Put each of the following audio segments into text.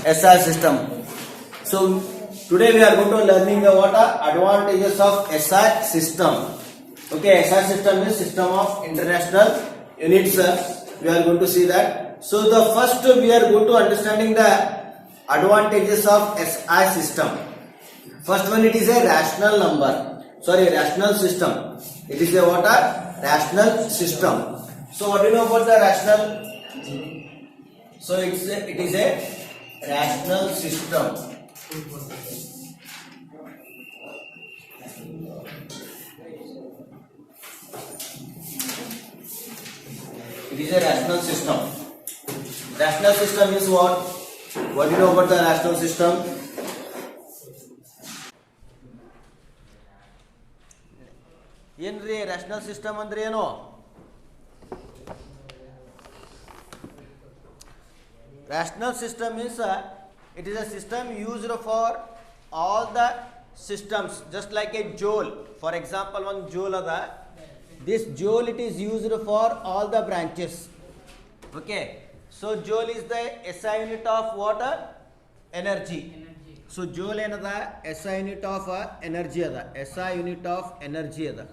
SI system. So today we are going to learning the what are advantages of SI system. Okay, SI system is system of international units. We are going to see that. So the first we are going to understanding the advantages of SI system. First one, it is a rational number. Sorry, rational system. It is a what are rational system. So what do you know about the rational? So it is a rational system. It is a rational system. Rational system is what? What do you know about the rational system? ಏನ್ರಿ rational system ಅಂದ್ರೆ ಏನು? Rational system is it is a system used for all the systems, just like a joule. For example, one joule ada. This joule it is used for all the branches. Okay. So joule is the SI unit of water energy. So joule ಏನದ SI unit of energy ada. SI unit of energy ada.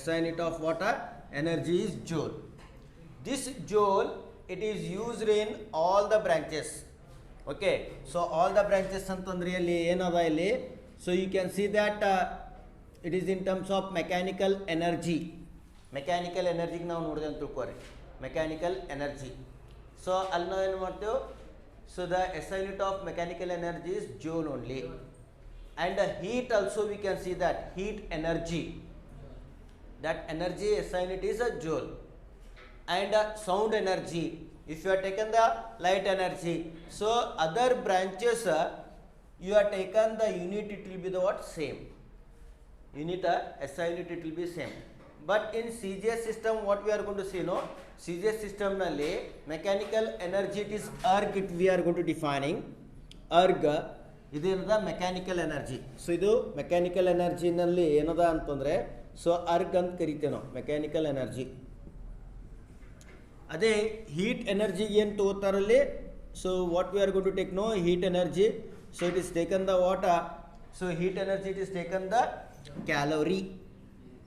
SI unit of water energy is joule. This joule it is used in all the branches. Okay, so all the branches ಅಂತಂದ್ರೆ ಇಲ್ಲಿ ಏನದ ಇಲ್ಲಿ, so you can see that it is in terms of mechanical energy. Mechanical energy ನಾವು ನೋಡಿದೆ ಅಂತ ತಿಳ್ಕೊರಿ, mechanical energy. So ಅಲ್ಲಿ ನಾವು ಏನು ಮಾಡ್ತೇವೆ, so the SI unit of mechanical energy is joule only. And heat also we can see that heat energy, that energy SI unit is a joule. And sound energy, if you are taken the light energy, so other branches you are taken the unit, it will be the what same unit, SI unit it will be same. But in CGS system what we are going to see, no, CGS system nalli mechanical energy it is erg, it we are going to defining erg. ಇದು ಏನದ mechanical energy. So ಇದು mechanical ಎನರ್ಜಿನಲ್ಲಿ ಏನದ ಅಂತಂದರೆ, so erg ಅಂತ ಕರಿತೇವೆ ನಾವು mechanical energy. ಅದೇ ಹೀಟ್ ಎನರ್ಜಿಗೆ ಏನು ತಗೋತಾರಲ್ಲಿ, so what we are going to take no heat energy. So it is taken the water, so heat energy it is taken the calorie.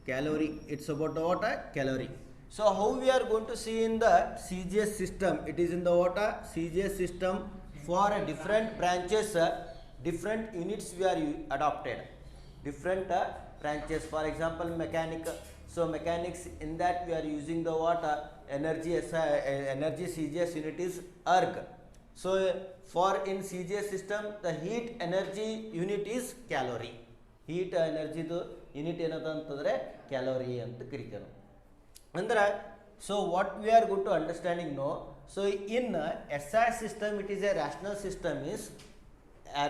Calorie, it's about the water calorie. So how we are going to see in the CGS system, it is in the water CGS system for different branches, different units we are adopted, different branches. For example, so mechanics, in that we are using the water energy energy CGS unit is erg. So for in CGS system the heat energy unit is calorie. Heat energy the unit ಏನದ ಅಂತಂದರೆ calorie ಅಂತ ಕರಿತೇವೆ ಅಂದ್ರೆ. So what we are good to understanding no, so in SI system it is a rational system is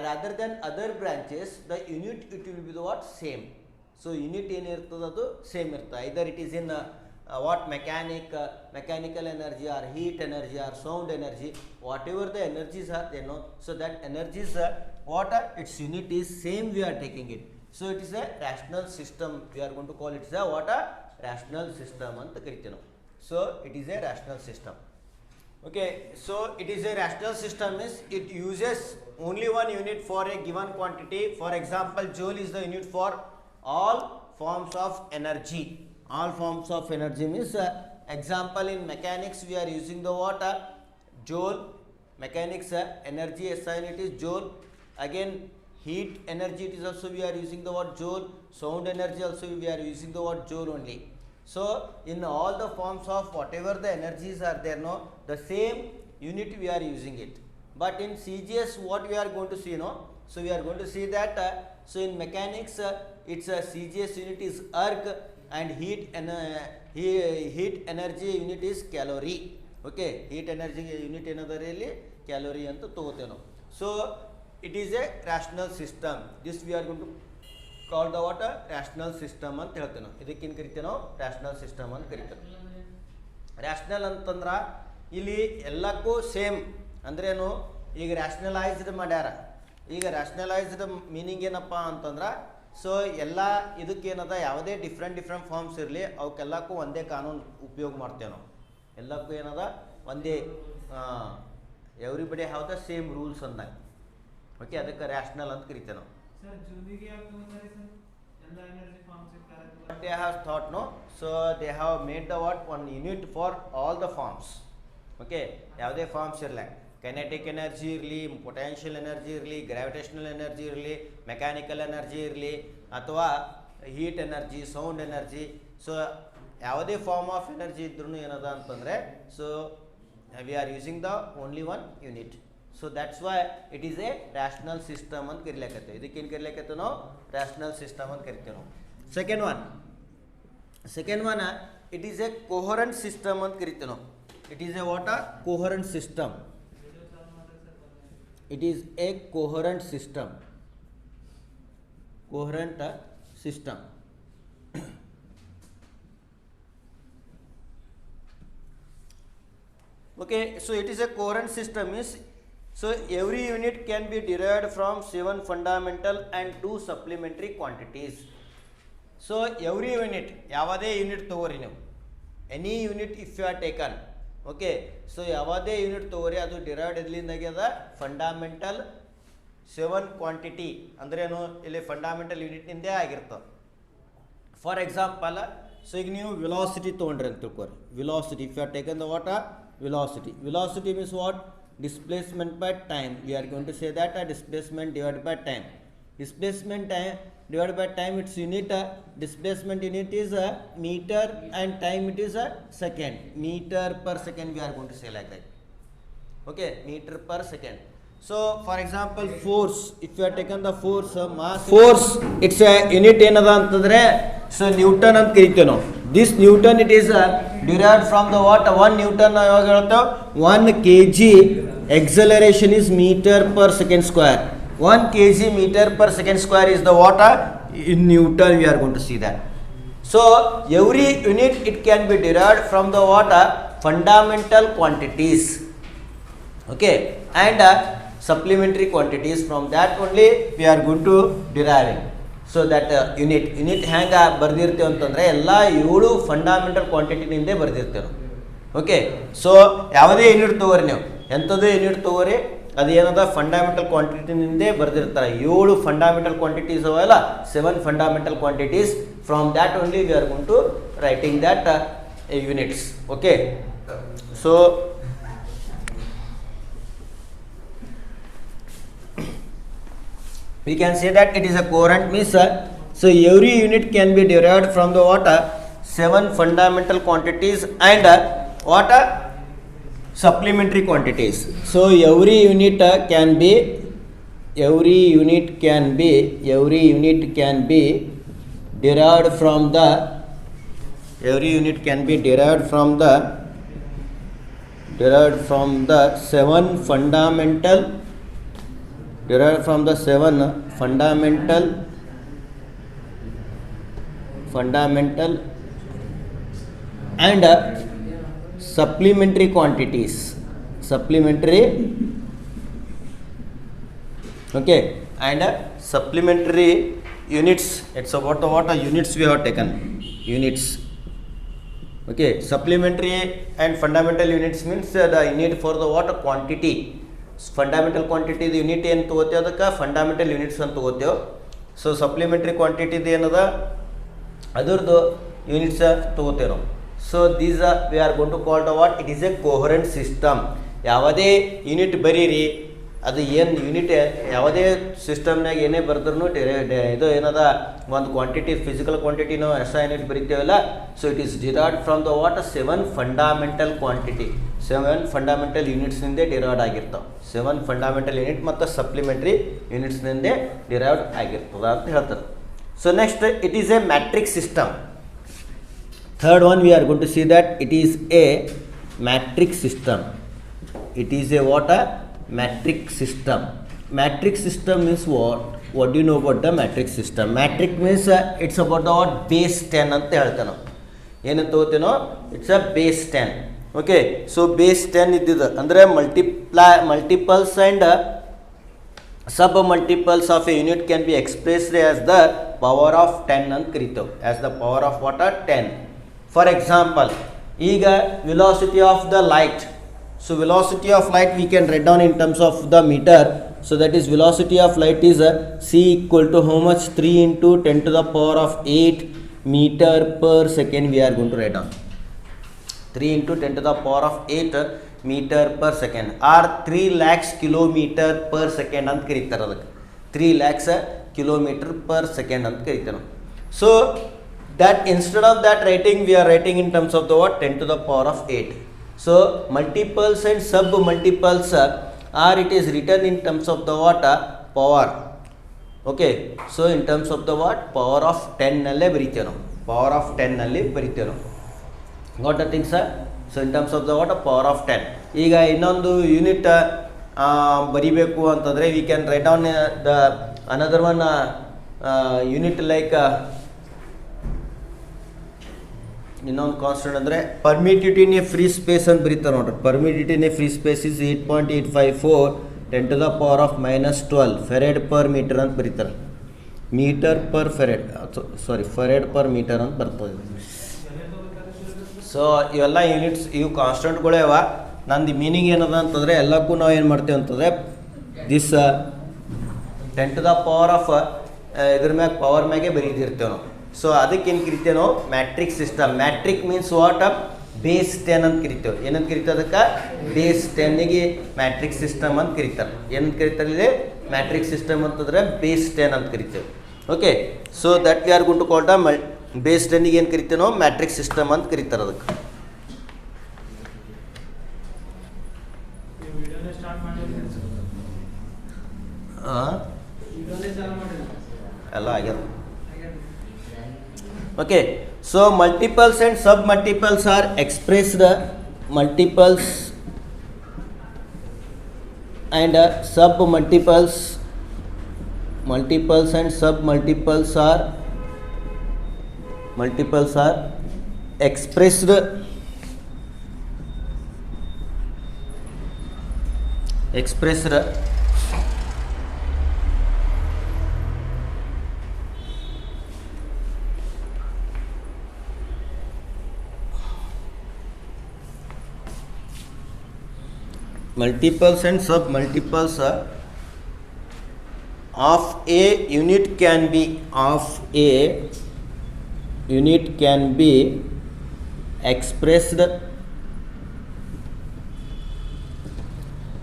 rather than other branches the unit it will be the what same. So unit ಏನಿರ್ತದೆ ಅದು same ಇರ್ತದೆ. Either it is in what mechanical energy or heat energy or sound energy, whatever the energies are they know, so that energies what its unit is same we are taking it. So it is a rational system, we are going to call it a what a rational system anta kariteve ನಾವು. So it is a rational system. Okay, so it is a rational system is it uses only one unit for a given quantity. For example, joule is the unit for all forms of energy. All forms of energy means example in mechanics we are using the water joule. Mechanics energy SI unit is joule. Again heat energy it is also we are using the word joule. Sound energy also we are using the word joule only. So in all the forms of whatever the energies are there, no, the same unit we are using it. But in CGS what we are going to see, no, so we are going to see that so in mechanics its CGS unit is erg and heat energy unit is calorie. Okay, heat energy unit ಏನದರಿ ಇಲ್ಲಿ calorie ಅಂತ ತಗೋತೇವೆ ನಾವು. So it is a rational system. This we are going to call the what rational system ಅಂತ ಹೇಳ್ತೇವೆ ನಾವು. ಇದಕ್ಕೇನು ಕರಿತೇವೆ ನಾವು rational system ಅಂತ ಕರಿತೇವೆ. rational ಅಂತಂದ್ರೆ ಇಲ್ಲಿ ಎಲ್ಲಕ್ಕೂ ಸೇಮ್ ಅಂದ್ರೇನು, ಈಗ ರ್ಯಾಷನಲೈಸ್ಡ್ ಮಾಡ್ಯಾರ. ಈಗ ರ್ಯಾಷನಲೈಸ್ಡ್ ಮೀನಿಂಗ್ ಏನಪ್ಪ ಅಂತಂದ್ರೆ, ಸೊ ಎಲ್ಲ ಇದಕ್ಕೇನದ ಯಾವುದೇ ಡಿಫ್ರೆಂಟ್ ಫಾರ್ಮ್ಸ್ ಇರಲಿ ಅವಕ್ಕೆಲ್ಲಕ್ಕೂ ಒಂದೇ ಕಾನೂನು ಉಪಯೋಗ ಮಾಡ್ತೇವೆ ನಾವು. ಎಲ್ಲಕ್ಕೂ ಏನದ ಒಂದೇ everybody have the same rules ಅಂದಾಗ. ಓಕೆ, ಅದಕ್ಕೆ ರ್ಯಾಷನಲ್ ಅಂತ ಕರಿತೇವೆ ನಾವು. They have thought, no, so they have made the what one unit for all the forms. Okay, ಯಾವುದೇ ಫಾರ್ಮ್ಸ್ ಇರಲಿ, ಕೈನೆಟಿಕ್ ಎನರ್ಜಿ ಇರಲಿ, ಪೊಟೆನ್ಷಿಯಲ್ ಎನರ್ಜಿ ಇರಲಿ, ಗ್ರಾವಿಟೇಷನಲ್ ಎನರ್ಜಿ ಇರಲಿ, ಮೆಕ್ಯಾನಿಕಲ್ ಎನರ್ಜಿ ಇರಲಿ, ಅಥವಾ heat energy, sound energy. So ಯಾವುದೇ form of energy ಇದ್ರೂ ಏನದ ಅಂತಂದರೆ, so we are using the only one unit. So that's why it is A rational system ಅಂತ ಕರಿಲಿಕ್ಕತ್ತೇವೆ. ಇದಕ್ಕೇನು ಕರಿಲಿಕ್ಕತ್ತೇವೆ ನಾವು? ರ್ಯಾಷನಲ್ ಸಿಸ್ಟಮ್ ಅಂತ ಕರಿತೇವೆ ನಾವು. Second one it is a coherent system ಅಂತ ಕರಿತೇವೆ ನಾವು. It is A what a coherent system. It is a coherent system. Coherent system. Okay, so it is a coherent system means, so every unit can be derived from 7 fundamental and 2 supplementary quantities. So every unit, ಯಾವುದೇ unit ತಗೋರಿ ನೀವು, any unit if you are taken, okay, so ಯಾವುದೇ unit ತಗೋರಿ ಅದು derived ಎಲ್ಲಿಂದಾಗ್ಯದ? Fundamental 7 quantity ಅಂದ್ರೇನು? ಇಲ್ಲಿ fundamental ಯೂನಿಟ್ನಿಂದೇ ಆಗಿರ್ತದೆ. For example, so ಈಗ ನೀವು ವೆಲಾಸಿಟಿ ತೊಗೊಂಡ್ರಿ ಅಂತ ತಿಳ್ಕೊರಿ. Velocity, if you are taken the what? Velocity means what? Displacement by time. We are going to say that displacement divided by time. Displacement time divided by time, its unit, displacement unit is meter and time it is second. Meter per second we are going to say like that. Okay, meter per second. So for example, force, if you are taken the force, mass, force, it's a unit ಏನದ ಅಂತಂದ್ರೆ, so Newton ಅಂತ ಕರಿತೇವೆ ನಾವು. This Newton, it is derived from the what? 1 Newton, 1 kg acceleration is meter per second square. 1 kg meter per second square is the what? In Newton we are going to see that. So every unit it can be derived from the what? Fundamental quantities. Okay, and supplementary quantities, from that only we are going to deriving. So that unit ಹ್ಯಾಂಗೆ ಬರ್ದಿರ್ತೇವೆ ಅಂತಂದರೆ, ಎಲ್ಲ 7 fundamental ಕ್ವಾಂಟಿಟಿನಿಂದೇ ಬರ್ದಿರ್ತೇವೆ. Okay, so ಯಾವುದೇ unit ತೊಗೋರಿ ನೀವು, ಎಂಥದ್ದು ಯೂನಿಟ್ ತೊಗೋರಿ, ಅದು ಏನದ ಫಂಡಾಮೆಂಟಲ್ ಕ್ವಾಂಟಿಟಿನಿಂದೇ ಬರ್ದಿರ್ತಾರೆ. 7 ಫಂಡಾಮೆಂಟಲ್ ಕ್ವಾಂಟಿಟೀಸ್ ಅವಲ್ಲ, 7 fundamental quantities. From that only we are going to writing that units. Okay, so we can say that it is a coherent means, so every unit can be derived from the what? 7 fundamental quantities and what? Supplementary quantities. So every unit can be derived from the derived from the 7 fundamental and supplementary quantities. Okay, and supplementary units. It's about the what units we have taken. Units. Okay, supplementary and fundamental units means the unit for the what? Quantity. Fundamental ಕ್ವಾಂಟಿಟಿದು unit ಏನು ತೊಗೋತೇವೆ, ಅದಕ್ಕೆ fundamental units ಅಂತ ತೊಗೋತೇವೆ. So supplementary ಕ್ವಾಂಟಿಟಿದು ಏನದ, ಅದರದ್ದು units ತೊಗೋತೇವೆ ನಾವು. So these we are going to call the what? It is a coherent system. ಯಾವುದೇ ಯೂನಿಟ್ ಬರೀರಿ, ಅದು ಏನು ಯೂನಿಟ್ ಯಾವುದೇ ಸಿಸ್ಟಮ್ನಾಗ ಏನೇ ಬರ್ದ್ರೂ ಇದು ಏನದ ಒಂದು ಕ್ವಾಂಟಿಟಿ, ಫಿಸಿಕಲ್ ಕ್ವಾಂಟಿಟಿ ನಾವು ಎಸ್ ಯೂನಿಟ್ ಬರೀತೇವಲ್ಲ. So it is derived from the what? 7 fundamental quantity, 7 fundamental ಯೂನಿಟ್ಸ್ನಿಂದೇ ಡಿರೈವ್ಡ್ ಆಗಿರ್ತಾವೆ. 7 ಫಂಡಾಮೆಂಟಲ್ ಯೂನಿಟ್ ಮತ್ತು ಸಪ್ಲಿಮೆಂಟ್ರಿ ಯೂನಿಟ್ಸ್ನಿಂದೇ ಡಿರೈವ್ಡ್ ಆಗಿರ್ತದೆ ಅಂತ ಹೇಳ್ತಾರೆ. So next, it is a metric system. Third one we are going to see that it is a metric system. It is a what? A metric system. Metric system means what? What do you know about the metric system? Metric means it's about the what? Base 10 ಅಂತ ಹೇಳ್ತೇವೆ ನಾವು. ಏನಂತ ಓದ್ತೇನೋ, it's a base 10. Okay, so base 10 ಇದ್ದಿದ್ದು ಅಂದರೆ multiples and sub multiples of a unit can be expressed as the power of 10 ಅಂತ ಕರಿತೇವೆ. As the power of what? 10. For example, ಈಗ velocity of the light. So velocity of light we can write down in terms of the meter. So that is velocity of light is c equal to how much? 3 into 10 to the power of 8 meter per second we are going to write down. 3 into 10 to the power of 8 meter per second or 3 lakhs kilometer per second ಅಂತ ಕರೀತಾರೆ ಅದಕ್ಕೆ. 3 lakhs kilometer per second ಅಂತ ಕರೀತಾರೆ. So that instead of that writing we are writing in terms of the what? 10 to the power of 8. So multiples and sub multiples or it is written in terms of the what? Power. Okay, so in terms of the what? Power of 10 nalle ಬರಿತೇವೆ ನಾವು. Power of 10 ನಲ್ಲಿ ಬರಿತೇವೆ ನಾವು. Got the thing sir? So in terms of the what? Power of 10. ಈಗ ಇನ್ನೊಂದು unit ಬರಿಬೇಕು ಅಂತಂದರೆ we can write down the another one unit like ಇನ್ನೊಂದು constant ಅಂದರೆ permittivity in a free space ಅಂತ ಬರೀತಾರೆ ನೋಡ್ರಿ. Permittivity in a free space is 8.854 10 to the power of -12 farad per metre ಅಂತ ಬರೀತಾರೆ. Metre per farad farad per metre ಅಂತ ಬರ್ತದೆ. So ಇವೆಲ್ಲ ಯೂನಿಟ್ಸ್ ಇವು ಕಾನ್ಸ್ಟೆಂಟ್ಗಳೇ ಅವ. ನಂದು ಮೀನಿಂಗ್ ಏನದ ಅಂತಂದರೆ ಎಲ್ಲಕ್ಕೂ ನಾವು ಏನು ಮಾಡ್ತೇವೆ ಅಂತಂದರೆ this 10 to the power of ಇದ್ರ ಮ್ಯಾಗ ಪವರ್ ಮ್ಯಾಗೆ ಬರೀತಿರ್ತೇವೆ ನಾವು. ಸೊ ಅದಕ್ಕೆ ಏನು ಕರಿತೇವೆ ನಾವು? Metric system. Metric means what? Base 10 ಅಂತ ಕರಿತೇವೆ. ಏನಂತ ಕರಿತೇವೆ ಅದಕ್ಕೆ? ಬೇಸ್ 10ಗೆ ಮ್ಯಾಟ್ರಿಕ್ ಸಿಸ್ಟಮ್ ಅಂತ ಕರೀತಾರೆ. ಏನಂತ ಕರೀತಾರೆ ಇಲ್ಲಿ? ಮ್ಯಾಟ್ರಿಕ್ ಸಿಸ್ಟಮ್ ಅಂತಂದರೆ ಬೇಸ್ 10 ಅಂತ ಕರಿತೇವೆ. Okay, so that we are going to call the base 10ಗೆ ಏನು ಕರಿತೇವೆ ನಾವು? ಮ್ಯಾಟ್ರಿಕ್ ಸಿಸ್ಟಮ್ ಅಂತ ಕರೀತಾರೆ ಅದಕ್ಕೆ. ಎಲ್ಲ ಆಗ್ಯದ. Okay, so multiples and sub multiples are expressed. Multiples and sub multiples and sub multiples are expressed multiples and sub multiples of a unit can be expressed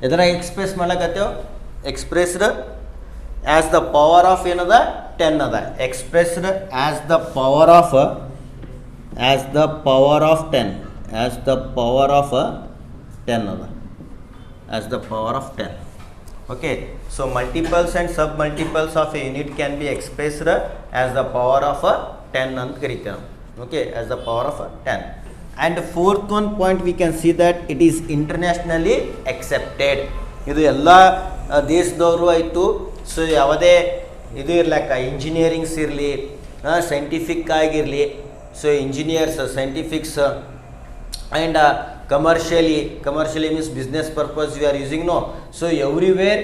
ಎದರಾಗ ಎಕ್ಸ್ಪ್ರೆಸ್ ಮಾಡಕತ್ತೇವೆ? expressed as the power of ಏನದ? 10 ಅದ. expressed as the power of 10 as the power of 10 ಅದ. as the power of 10. Okay, so multiples and sub multiples of a unit can be expressed as the power of 10 ಅಂತ ಕರೀತೇವೆ. Okay, as the power of 10. And fourth one point we can see that it is internationally accepted. ಇದು ಎಲ್ಲ ದೇಶದವರು ಆಯಿತು. So ಯಾವುದೇ ಇದು ಇರ್ಲಕ್ಕ, ಇಂಜಿನಿಯರಿಂಗ್ಸ್ ಇರಲಿ, scientific ಆಗಿರಲಿ, so engineers, scientifics and commercially means business purpose we are using, no. So everywhere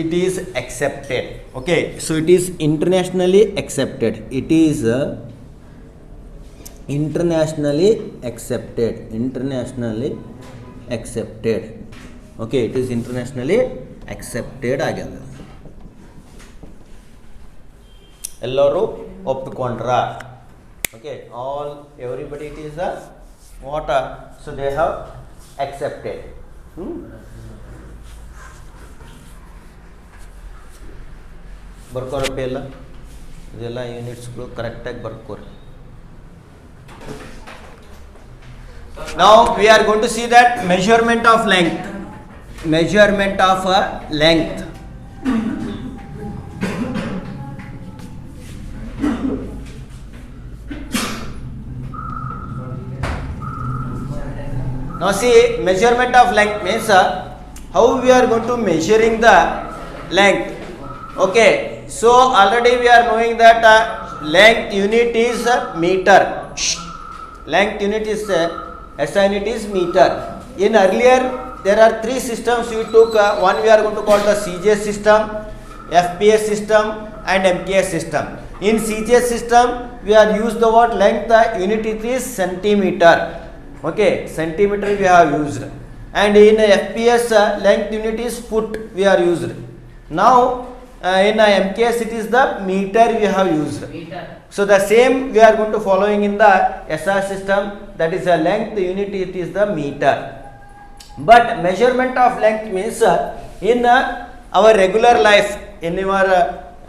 it is accepted. Okay, so it is internationally accepted. It is internationally accepted. Okay, it is internationally accepted ಆಗ್ಯದ. ಎಲ್ಲರೂ ಒಪ್ಪಿಕೊಂಡ್ರ. Okay, everybody it is what? So they have accepted. ಬರ್ಕೋರಪ್ಪ ಎಲ್ಲ ಇದೆಲ್ಲ ಯೂನಿಟ್ಸ್ಗಳು ಕರೆಕ್ಟಾಗಿ ಬರ್ಕೋರಿ. Now we are going to see that measurement of length. Now see, measurement of length means how we are going to measuring the length. Okay, so already we are knowing that length unit is meter. Length unit is SI unit is meter. In earlier there are three systems we took. One we are going to call the CGS system, FPS system and MKS system. In CGS system we are used the word length unit it is centimeter. Okay, centimeter we have used. and in FPS length unit is foot we are used. Now in MKS it is the meter we have used. So the same we are going to following in the SR system, that is a length unit, it is the meter. But measurement of length means in our regular life, in your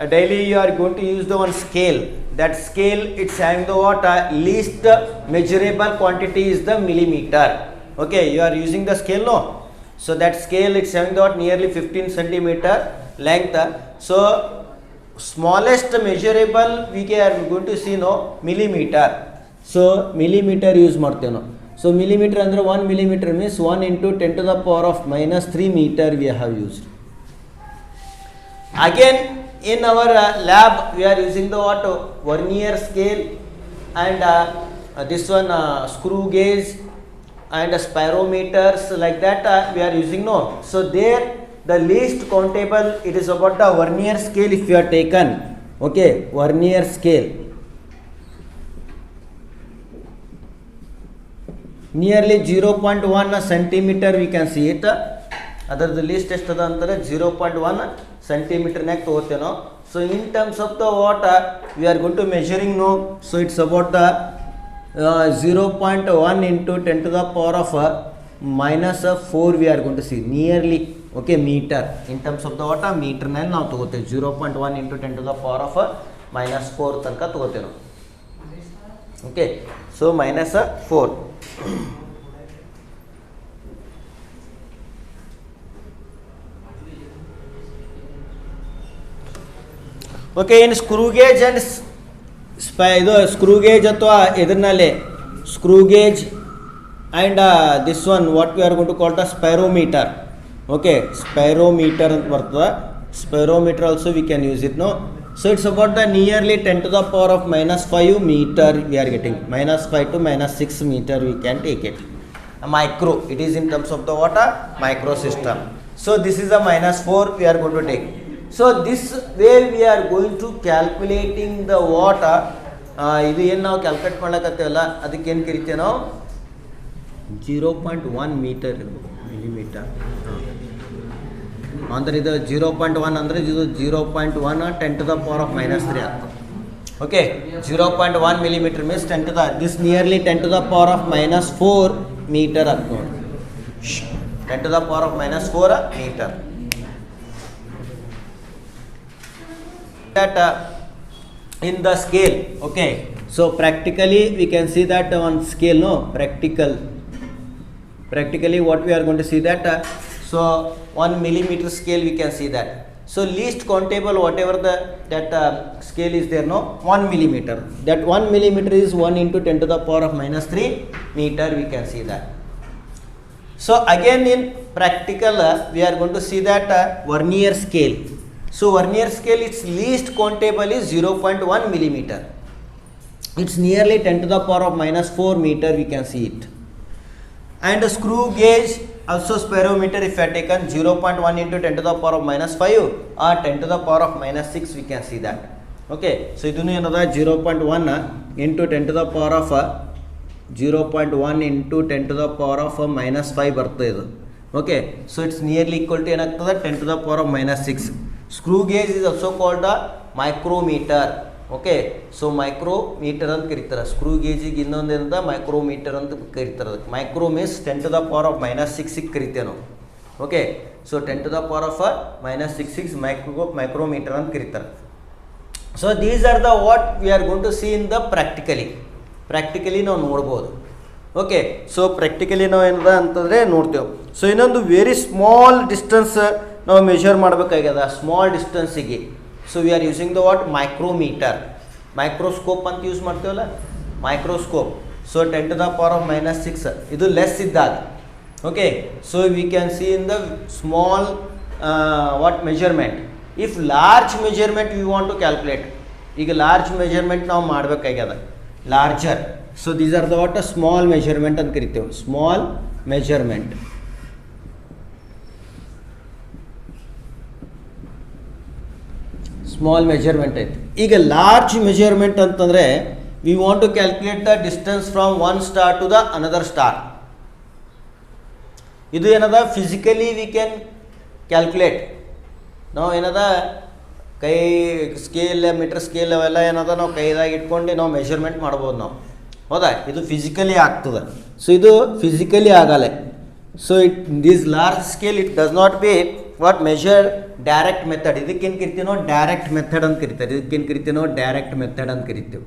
daily you are going to use the one scale. That scale it's having the what least measurable quantity is the millimeter. Okay, you are using the scale, no? So that scale it's having the what nearly 15 centimeter length. So smallest measurable we are going to see no millimeter. So millimeter use ಮಾಡ್ತೇವೆ ನಾವು. So millimeter ಅಂದ್ರೆ 1 millimeter means 1 into 10 to the power of minus 3 meter we have used. Again in our lab we are using the what vernier scale and this one screw gauge and spirometers, like that we are using, no? So there the least countable it is about the vernier scale if you are taken. Okay, vernier scale nearly 0.1 centimeter we can see it. ಅದರದ್ದು least ಎಷ್ಟದ ಅಂತಾರೆ 0.1 ಸೆಂಟಿಮೀಟರ್ನಾಗ ತಗೋತೇವೆ ನಾವು. So in terms of the what we are going to measuring no. So it's about the 0.1 into 10 to the power of minus 4 we are going to see nearly. Okay, meter in terms of the what ಮೀಟರ್ನಲ್ಲಿ ನಾವು ತಗೋತೇವೆ 0.1 into 10 to the power of minus 4 ತನಕ ತಗೋತೇವೆ ನಾವು. Okay, so minus 4. Okay, in screw gauge and ಇದು screw gauge ಅಥವಾ ಇದರಲ್ಲಿ screw gauge and this one what we are going to call the spherometer. Okay, spherometer ಅಂತ ಬರ್ತದೆ. Spherometer also we can use it, no? So it's about the nearly 10 to the power of minus 5 meter we are getting. minus 5 to minus 6 meter we can take it. A micro, it is in terms of the water micro system. So this is a minus 4 we are going to take. So this way we are going to calculating the water. ಇದು ಏನು ನಾವು calculate ಮಾಡ್ಲಕತ್ತೇವಲ್ಲ ಅದಕ್ಕೆ ಏನು ಕರಿತೇವೆ ನಾವು 0.1 metre millimetre. ಅಂದರೆ ಇದು 0.1 ಅಂದರೆ ಇದು 0.1 10 to the power of minus 3 ಆಗ್ತದೆ. Okay, 0.1 millimeter means 10 to the this nearly 10 to the power of minus 4 meter ಆಗ್ತದೆ ನೋಡಿ. 10 to the power of minus 4 meter. That in the scale. Okay, so practically we can see that on scale, no? Practically what we are going to see that so 1 millimeter scale we can see that. So least countable whatever that scale is there, no? 1 millimeter. That 1 millimeter is 1 into 10 to the power of minus 3 meter we can see that. So again in practical we are going to see that vernier scale. So vernier scale its least countable is 0.1 millimeter. It's nearly 10 to the power of minus 4 meter we can see it. And screw gauge also spirometer if you are taken 0.1 into 10 to the power of minus 5 or 10 to the power of minus 6 we can see that. Okay, so ಇದನ್ನು ಏನದ 0.1 into 10 to the power of 0.1 into 10 to the power of minus 5 ಬರ್ತದೆ ಇದು. Okay, so it's nearly equal to ಏನಾಗ್ತದೆ 10 to the power of minus 6. Screw gauge is also called a micrometer. Okay, so micrometre ಅಂತ ಕರೀತಾರೆ. Screw ಗೇಜಿಗೆ ಇನ್ನೊಂದು ಏನಂತ micrometre ಅಂತ ಕರೀತಾರೆ. ಅದಕ್ಕೆ micro means 10 to the power of minus 6 ಕರಿತೇವೆ ನಾವು. Okay, so 10 to the power of minus 6 micrometre ಅಂತ ಕರೀತಾರೆ. So these are the what we are going to see in the practically ನಾವು ನೋಡ್ಬೋದು. ಓಕೆ, ಸೊ ಪ್ರಾಕ್ಟಿಕಲಿ ನಾವು ಏನದ ಅಂತಂದರೆ ನೋಡ್ತೇವೆ. ಸೊ ಇನ್ನೊಂದು ವೆರಿ ಸ್ಮಾಲ್ ಡಿಸ್ಟೆನ್ಸ್ ನಾವು ಮೆಷರ್ ಮಾಡಬೇಕಾಗ್ಯದ. ಸ್ಮಾಲ್ ಡಿಸ್ಟೆನ್ಸಿಗೆ so we are using the what micrometer. Microscope ಅಂತ ಯೂಸ್ ಮಾಡ್ತೇವಲ್ಲ, microscope. So 10 to the power of minus 6 ಇದು ಲೆಸ್ ಇದ್ದಾಗ. Okay, so we can see in the small what measurement. If large measurement we want to calculate, ಈಗ large measurement ನಾವು ಮಾಡಬೇಕಾಗ್ಯದ larger. So these are the what small measurement ಅಂತ ಕರಿತೇವೆ. Small measurement. Small measurement ಐತಿ. ಈಗ large measurement ಅಂತಂದರೆ we want to calculate the distance from one star to the another star. ಇದು ಏನದ ಫಿಸಿಕಲಿ ವಿ ಕ್ಯಾನ್ ಕ್ಯಾಲ್ಕುಲೇಟ್. ನಾವು ಏನದ ಕೈ ಸ್ಕೇಲ್ ಮೀಟರ್ ಸ್ಕೇಲ್ ಅವೆಲ್ಲ ಏನದ ನಾವು ಕೈದಾಗ ಇಟ್ಕೊಂಡು ನಾವು ಮೆಷರ್ಮೆಂಟ್ ಮಾಡ್ಬೋದು ನಾವು, ಹೌದಾ? ಇದು ಫಿಸಿಕಲಿ ಆಗ್ತದೆ. ಸೊ ಇದು ಫಿಸಿಕಲಿ ಆಗಲ್ಲ. So this large scale it does not be what measure direct method. ಇದಕ್ಕೇನು ಕರಿತೀವಿ ನಾವು ಡೈರೆಕ್ಟ್ ಮೆಥಡ್ ಅಂತ ಕರಿತಾರೆ. ಇದಕ್ಕೇನು ಕರಿತೀವಿ ನಾವು ಡೈರೆಕ್ಟ್ ಮೆಥಡ್ ಅಂತ ಕರಿತೀವಿ.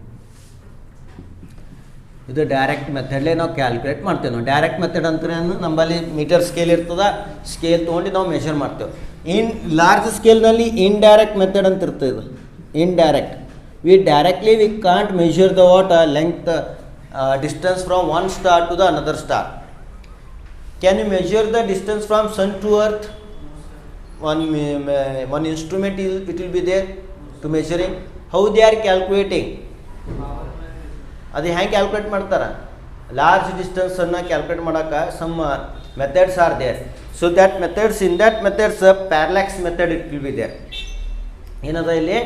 ಇದು ಡೈರೆಕ್ಟ್ ಮೆಥಡ್ಲೇ ನಾವು ಕ್ಯಾಲ್ಕುಲೇಟ್ ಮಾಡ್ತೇವೆ. ನಾವು ಡೈರೆಕ್ಟ್ ಮೆಥಡ್ ಅಂದ್ರೆ ನಮ್ಮಲ್ಲಿ ಮೀಟರ್ ಸ್ಕೇಲ್ ಇರ್ತದೆ, ಸ್ಕೇಲ್ ತೊಗೊಂಡು ನಾವು ಮೆಷರ್ ಮಾಡ್ತೇವೆ. ಇನ್ ಲಾರ್ಜ್ ಸ್ಕೇಲ್ನಲ್ಲಿ ಇಂಡೈರೆಕ್ಟ್ ಮೆಥಡ್ ಅಂತ ಇರ್ತದೆ. ಇದು indirect. We directly we can't measure the what length distance from one star to the another star. Can you measure the distance from sun to earth? one instrument it will be there to measuring. How they are calculating? ಅದು ಹೆಂಗೆ calculate ಮಾಡ್ತಾರೆ? Large ಡಿಸ್ಟೆನ್ಸನ್ನು calculate ಮಾಡೋಕೆ some methods are there. So that methods, in that methods parallax method it will be there. ಏನದ ಇಲ್ಲಿ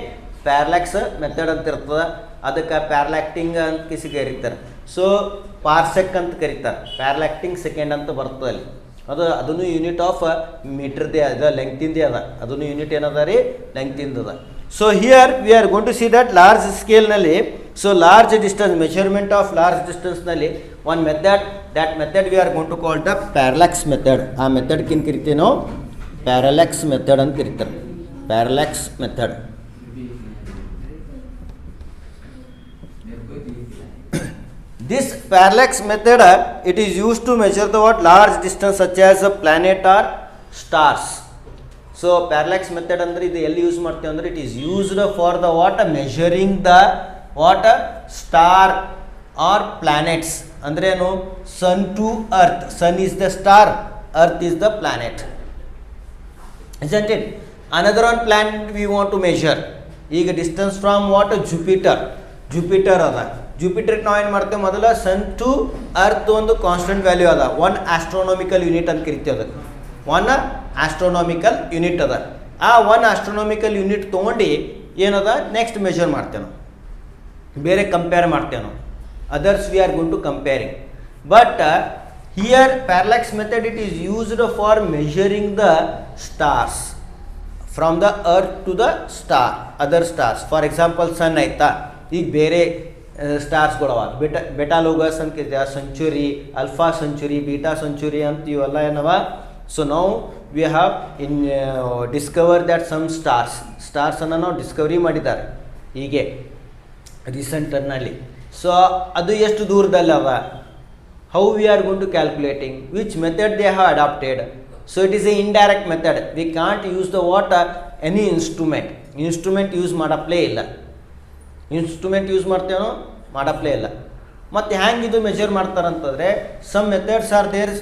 ಪ್ಯಾರಲ್ಯಾಕ್ಸ್ method ಅಂತ ಇರ್ತದೆ. ಅದಕ್ಕೆ ಪ್ಯಾರಲ್ಯಾಕ್ಟಿಂಗ್ ಅಂತ ಕಿಸಿ ಕರೀತಾರೆ. ಸೊ ಪಾರ್ಸೆಕ್ ಅಂತ ಕರೀತಾರೆ. ಪ್ಯಾರಲ್ಯಾಕ್ಟಿಂಗ್ ಸೆಕೆಂಡ್ ಅಂತ ಬರ್ತದೆ ಅಲ್ಲಿ. ಅದನ್ನು ಯೂನಿಟ್ ಆಫ್ ಮೀಟರ್ದೇ ಅದ, ಲೆಂಗ್ತಿಂದೇ ಅದ. ಅದನ್ನು ಯೂನಿಟ್ ಏನದ ರೀ? ಲೆಂಗ್ತಿಂದ ಅದ. So here we are going to see that large ಸ್ಕೇಲ್ನಲ್ಲಿ, so large distance, measurement of large ಡಿಸ್ಟೆನ್ಸ್ನಲ್ಲಿ one method, that method we are going to call the parallax method. ಆ ಮೆಥಡ್ಕಿನ್ ಕರಿತೀವಿ ನಾವು ಪ್ಯಾರಲ್ಯಾಕ್ಸ್ ಮೆಥಡ್ ಅಂತ ಕರೀತಾರೆ. Parallax method. This parallax method it is used to measure the what large distance such as a planet or stars. So parallax method ಅಂದ್ರೆ ಇದು ಎಲ್ಲಿ use ಮಾಡ್ತೀವಿ ಅಂದ್ರೆ it is used for the what measuring the what star or planets. ಅಂದ್ರೇನು? sun to earth. sun is the star, earth is the planet, isn't it? Another one planet we want to measure. ಈಗ distance from what Jupiter ಅದ. ಜುಪಿಟರ್ಗೆ ನಾವು ಏನು ಮಾಡ್ತೇವೆ? ಮೊದಲ ಸನ್ to earth ಒಂದು constant value ಅದ, 1 astronomical unit ಅಂತ ಕರಿತೀವಿ. ಅದಕ್ಕೆ 1 ಆಸ್ಟ್ರೋನಾಮಿಕಲ್ ಯೂನಿಟ್ ಅದ. ಆ 1 ಆಸ್ಟ್ರೋನಾಮಿಕಲ್ ಯೂನಿಟ್ ತೊಗೊಂಡು ಏನದ ನೆಕ್ಸ್ಟ್ ಮೆಷರ್ ಮಾಡ್ತೇವೆ ನಾವು, ಬೇರೆ ಕಂಪೇರ್ ಮಾಡ್ತೇವೆ ನಾವು. Others we are going to comparing. But here parallax method it is used for measuring the stars from the earth to the star, other stars. For example sun ಆಯ್ತಾ, ಈಗ ಬೇರೆ ಸ್ಟಾರ್ಸ್ಗಳವ, ಬೆಟಾಲೋಗಸ್ ಅಂತ ಕರಿತೀವಿ, Centauri, alpha Centauri, beta Centauri ಅಂತ ಇವೆಲ್ಲ ಏನವ. ಸೊ ನಾವು we have in discover that some ಸ್ಟಾರ್ಸನ್ನು ನಾವು ಡಿಸ್ಕವರಿ ಮಾಡಿದ್ದಾರೆ ಹೀಗೆ ರೀಸೆಂಟರ್ನಲ್ಲಿ. ಸೊ ಅದು ಎಷ್ಟು ದೂರದಲ್ಲವ? How we are going to calculating? Which method they have adapted? So it is a indirect method. We can't use the what any instrument use ಮಾಡಪ್ಲೇ ಇಲ್ಲ. ಇನ್ಸ್ಟ್ರೂಮೆಂಟ್ ಯೂಸ್ ಮಾಡ್ತೇವೋ ಮಾಡಪ್ಲೇ ಇಲ್ಲ. ಮತ್ತು ಹ್ಯಾಂಗೆ ಇದು ಮೆಜರ್ ಮಾಡ್ತಾರಂತಂದರೆ ಸಮ್ ಮೆಥಡ್ಸ್ ಆರ್ ದೇರ್.